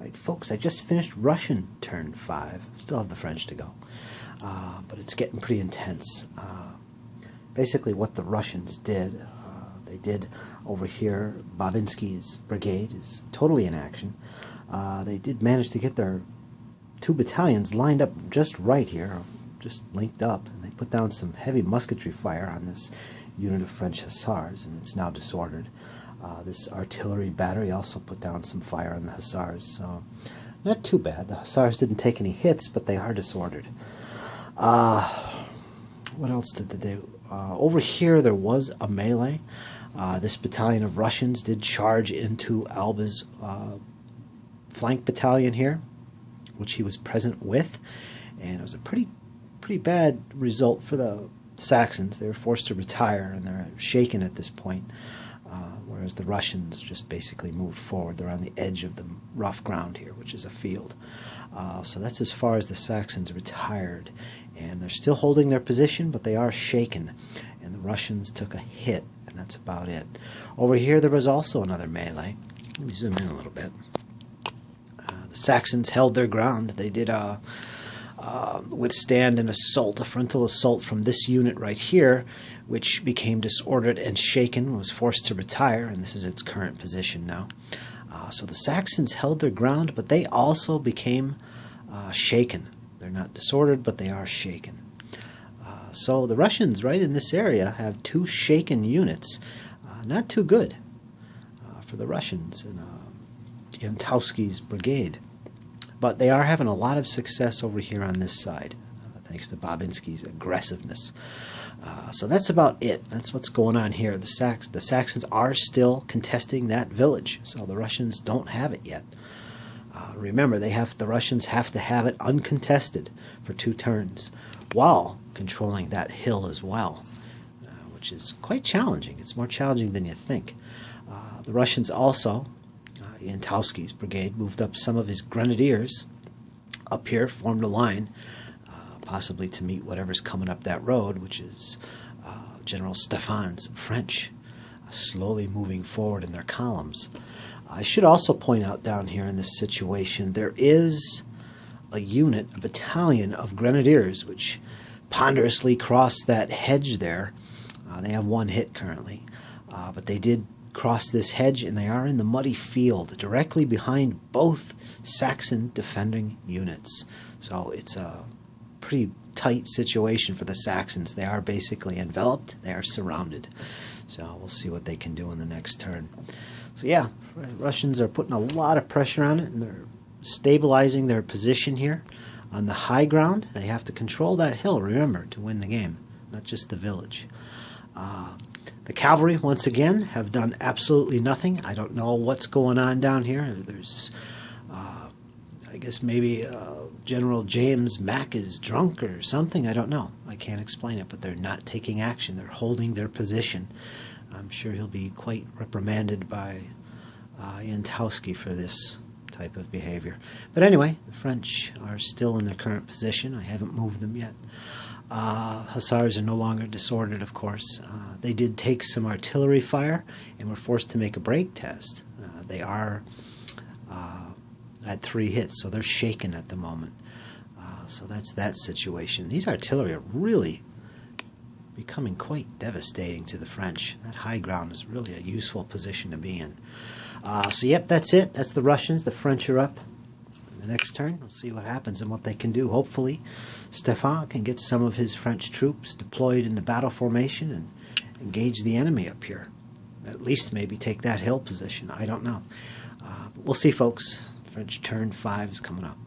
Right, folks, I just finished Russian turn 5. Still have the French to go. But it's getting pretty intense. Basically what the Russians did, they did over here, Babinski's brigade is totally in action. They did manage to get their 2 battalions lined up just right here, just linked up, and they put down some heavy musketry fire on this unit of French hussars, and it's now disordered. This artillery battery also put down some fire on the hussars, so not too bad. The hussars didn't take any hits, but they are disordered. What else did they do? Over here there was a melee. This battalion of Russians did charge into Alba's flank battalion here, which he was present with, and it was a pretty bad result for the Saxons. They were forced to retire, and they're shaken at this point, whereas the Russians just basically moved forward. They're on the edge of the rough ground here, which is a field. So that's as far as the Saxons retired, and they're still holding their position, but they are shaken, and the Russians took a hit, and that's about it. Over here there was also another melee. Let me zoom in a little bit. The Saxons held their ground. They did withstand an assault, a frontal assault from this unit right here, which became disordered and shaken, was forced to retire, and this is its current position now. So the Saxons held their ground, but they also became shaken. They're not disordered, but they are shaken. So the Russians, right in this area, have 2 shaken units. Not too good for the Russians in Yantowski's brigade. But they are having a lot of success over here on this side, thanks to Babinski's aggressiveness. So that's about it. That's what's going on here. The Saxons are still contesting that village, so the Russians don't have it yet. Remember, the Russians have to have it uncontested for 2 turns, while controlling that hill as well, which is quite challenging. It's more challenging than you think. The Russians also, Yantowski's brigade, moved up some of his grenadiers up here, formed a line, possibly to meet whatever's coming up that road, which is General Stéphane's French, slowly moving forward in their columns. I should also point out down here in this situation, there is a unit, a battalion of grenadiers, which ponderously crossed that hedge there. They have 1 hit currently, but they did cross this hedge, and they are in the muddy field directly behind both Saxon defending units. So it's a pretty tight situation for the Saxons. They are basically enveloped. They are surrounded. So we'll see what they can do in the next turn. So yeah, Russians are putting a lot of pressure on it, and they're stabilizing their position here on the high ground. They have to control that hill, remember, to win the game, not just the village. The cavalry, once again, have done absolutely nothing. I don't know what's going on down here. There's, I guess maybe General James Mack is drunk or something. I don't know. I can't explain it, but they're not taking action. They're holding their position. I'm sure he'll be quite reprimanded by Yantowski for this type of behavior. But anyway, the French are still in their current position. I haven't moved them yet. Hussars are no longer disordered, of course. They did take some artillery fire and were forced to make a break test. They are at 3 hits, so they're shaken at the moment. So that's that situation. These artillery are really becoming quite devastating to the French. That high ground is really a useful position to be in. So yep, that's it. That's the Russians. The French are up. The next turn, we'll see what happens and what they can do. Hopefully, Stéphane can get some of his French troops deployed in the battle formation and engage the enemy up here. At least maybe take that hill position. I don't know. But we'll see, folks. French turn 5 is coming up.